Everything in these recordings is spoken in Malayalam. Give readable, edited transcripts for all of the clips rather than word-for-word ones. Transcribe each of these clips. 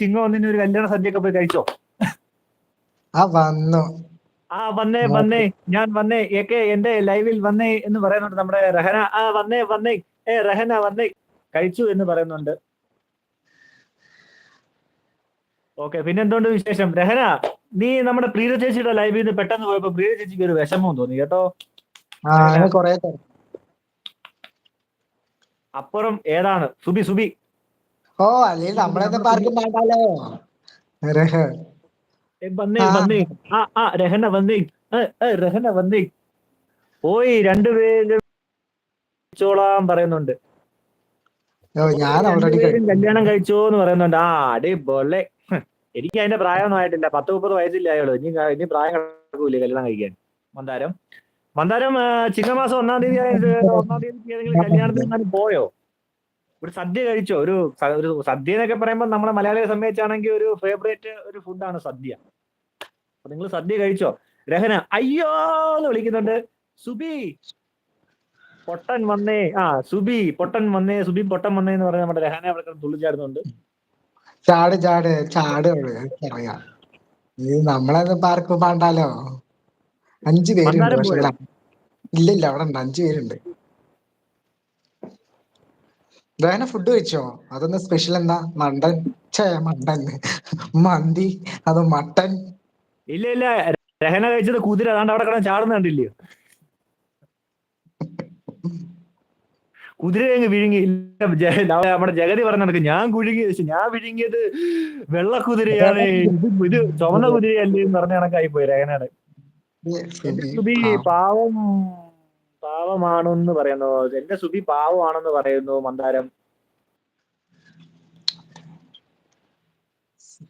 ചിങ്ങം ഒന്നിന് ഒരു കല്യാണ സദ്യയൊക്കെ പോയി കഴിച്ചോ? വന്നു. വന്നേ ഞാൻ വന്നേ എന്റെ ലൈവിൽ വന്നേ എന്ന് പറയുന്നുണ്ട് നമ്മുടെ റഹന. വന്നേ റഹന വന്നേ കഴിച്ചു എന്ന് പറയുന്നുണ്ട്. ഓക്കെ, പിന്നെ എന്തുകൊണ്ട് വിശേഷം? രഹന, നീ നമ്മുടെ പ്രീത ചേച്ചിയുടെ ലൈവിൽ നിന്ന് പെട്ടെന്ന് പോയപ്പോ പ്രീത ചേച്ചിക്ക് ഒരു വിഷമം തോന്നി കേട്ടോ. കൊറേ അപ്പുറം ഏതാണ്? സുബി അല്ലെങ്കിൽ നമ്മളെന്താ പാർക്കും വേണ്ടാലോ. രഹന വന്നേ പോയി രണ്ടുപേരും ചോളാൻ പറയുന്നുണ്ട്. ഞാൻ രണ്ടുപേരും കല്യാണം കഴിച്ചോന്ന് പറയുന്നുണ്ട്. അടിപൊളി. എനിക്ക് അതിന്റെ പ്രായമൊന്നും ആയിട്ടില്ല, 10-30 വയസ്സില്ല അയാള്. ഇനി പ്രായം കിടക്കൂലേ കല്യാണം കഴിക്കാൻ? മന്ദാരം ചിങ്ങമാസം 1-ാം തീയതി ഏതെങ്കിലും കല്യാണത്തിന് പോയോ? ഒരു സദ്യ കഴിച്ചോ? ഒരു സദ്യ എന്നൊക്കെ പറയുമ്പോൾ നമ്മളെ മലയാളിയെ സംബന്ധിച്ചാണെങ്കിൽ ഒരു ഫേവറേറ്റ് ഒരു ഫുഡാണ് സദ്യ. അപ്പൊ നിങ്ങൾ സദ്യ കഴിച്ചോ? രഹന അയ്യോ എന്ന് വിളിക്കുന്നുണ്ട്. സുബി പൊട്ടൻ വന്നേ. സുബി പൊട്ടൻ വന്നേ എന്ന് പറഞ്ഞ നമ്മുടെ രഹന അവിടെ തുള്ളിച്ചാടുന്നുണ്ട്. ചാട് പറയാം. നമ്മളത് പാർക്ക് പാണ്ടാലോ. 5 പേരുണ്ട്. പക്ഷെ ഇല്ല അവിടെ ഉണ്ട് 5 പേരുണ്ട്. രഹന ഫുഡ് കഴിച്ചോ? അതൊന്ന് സ്പെഷ്യൽ എന്താ? മണ്ടൻ മന്തി അതോ മട്ടൻ? ഇല്ല രഹന കഴിച്ചത് കുതിര. അതാണ്ട് അവിടെ കിടന്ന് ചാടുന്ന കണ്ടില്ലയോ? കുതിര അങ്ങ് വിഴുങ്ങി. നമ്മുടെ ജഗതി പറഞ്ഞ നടക്കും, ഞാൻ വിഴുങ്ങിയത് വെള്ളക്കുതിരയാണ്, ഇത് ചുവന്ന കുതിരയല്ലേ എന്ന് പറഞ്ഞ കണക്കായി പോയി രഹനയുടെ. എന്റെ സുബി പാവമാണെന്ന് പറയുന്നു. എന്റെ സുബി പാവമാണെന്ന് പറയുന്നു മന്ദാരം.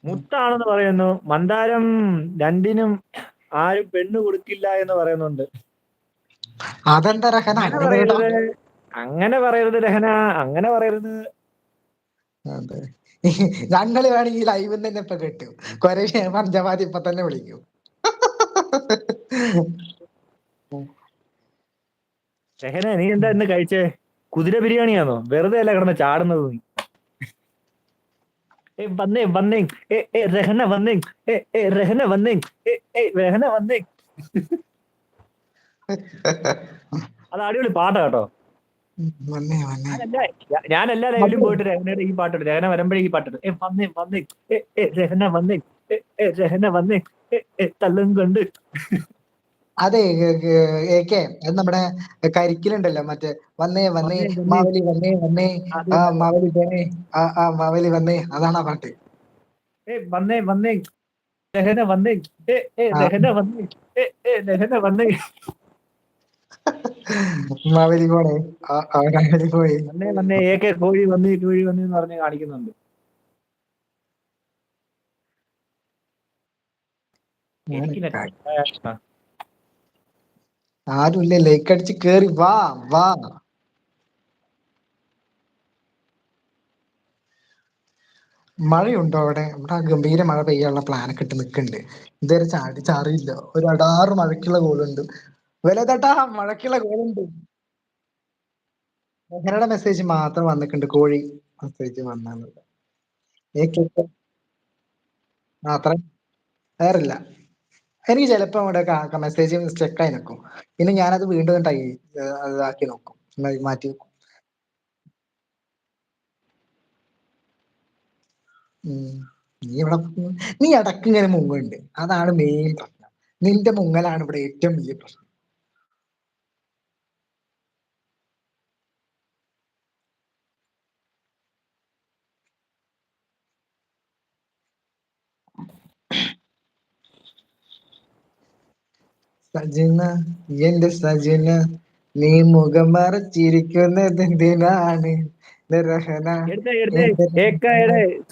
മുത്താണെന്ന് പറയുന്നു മന്ദാരം. രണ്ടിനും ആരും പെണ്ണ് കൊടുക്കില്ല എന്ന് പറയുന്നുണ്ട്. അതെന്താ രഹന അങ്ങനെ പറയരുത് രഹന, അങ്ങനെ പറയരുത്. ഞങ്ങള് വേണമെങ്കിൽ ലൈവ് തന്നെ ഇപ്പൊ കേട്ടു. കുറെ പഞ്ചവാദി ഇപ്പൊ തന്നെ വിളിക്കും. രഹന, നീ എന്താ ഇന്ന് കഴിച്ചേ? കുതിര ബിരിയാണിയാണോ? വെറുതെ അല്ല കിടന്ന് ചാടുന്നത് നീ. വന്നേ രഹന വന്നേ രഹന വന്നേ. അത് അടിപൊളി പാട്ടാ കേട്ടോ. ഞാൻ എല്ലാ ലൈവിലും പോയിട്ട് രഹനയുടെ ഈ പാട്ടിട്ട്, രഹന വരുമ്പോഴേ ഈ പാട്ടിട്ട് വന്നേ രഹന വന്നേ തല്ലും കൊണ്ട്. അതെ അത് നമ്മുടെ കരിക്കിലുണ്ടല്ലോ, മറ്റേ വന്നേ മാവലി വന്നേ മാവലി വന്നേ, അതാണ് ആ പാട്ട്. വന്നേ രഹന വന്നേ രഹന വന്നേ മാവലി പോണേ പോയി വന്നേ കോഴി വന്ന് പറഞ്ഞ് കാണിക്കുന്നുണ്ട്. ആരുമില്ല, ലൈക്ക് അടിച്ച് കേറി വാ. മഴയുണ്ടോ അവിടെ? ഇവിടെ ഗംഭീര മഴ പെയ്യാനുള്ള പ്ലാനൊക്കെ ഇട്ട് നിൽക്കുന്നുണ്ട്. ഇതുവരെ ചാറിയില്ല. ഒരു അടാറ് മഴയ്ക്കുള്ള കോളുണ്ട്. വിലതട്ടാ മഴയ്ക്കുള്ള കോളുണ്ട്. രഹനയുടെ മെസ്സേജ് മാത്രം വന്നിട്ടുണ്ട്. കോഴി മെസ്സേജ് വന്നത് അത്ര വേറില്ല. എനിക്ക് ചിലപ്പോ അവിടെ മെസ്സേജ് സ്റ്റെക്കായി നിൽക്കും. പിന്നെ ഞാനത് വീണ്ടും ഇതാക്കി നോക്കും, മാറ്റി വെക്കും. നീ ഇടക്ക് ഇങ്ങനെ മുങ്ങുണ്ട്, അതാണ് മെയിൻ പ്രശ്നം. നിന്റെ മുങ്ങലാണ് ഇവിടെ ഏറ്റവും വലിയ പ്രശ്നം. സജന എന്റെ സജന, നീ മുഖം മറച്ചിരിക്കുന്നത് എന്തിനാണ്?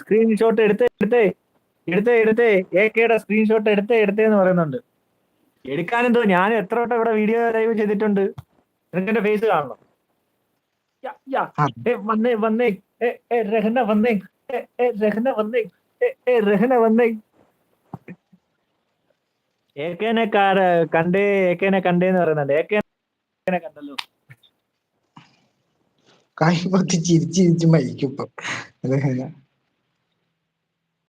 സ്ക്രീൻഷോട്ട് എടുത്തേ ഏക്കയുടെ സ്ക്രീൻഷോട്ട് എടുത്തേന്ന് പറയുന്നുണ്ട്. എടുക്കാനെന്തോ, ഞാൻ എത്ര വട്ടം ഇവിടെ വീഡിയോ ലൈവ് ചെയ്തിട്ടുണ്ട്. നിനക്ക് എന്റെ ഫേസ് കാണണം. വന്നേ രഹന വന്നേ രഹന വന്നേ. ഏക്കേനെ കണ്ടേന്ന് പറയുന്നുണ്ട്. ഏക്കേനെ കണ്ടല്ലോ. കൈപൊത്തി ചിരിച്ച് മരിക്കും ഇപ്പൊ.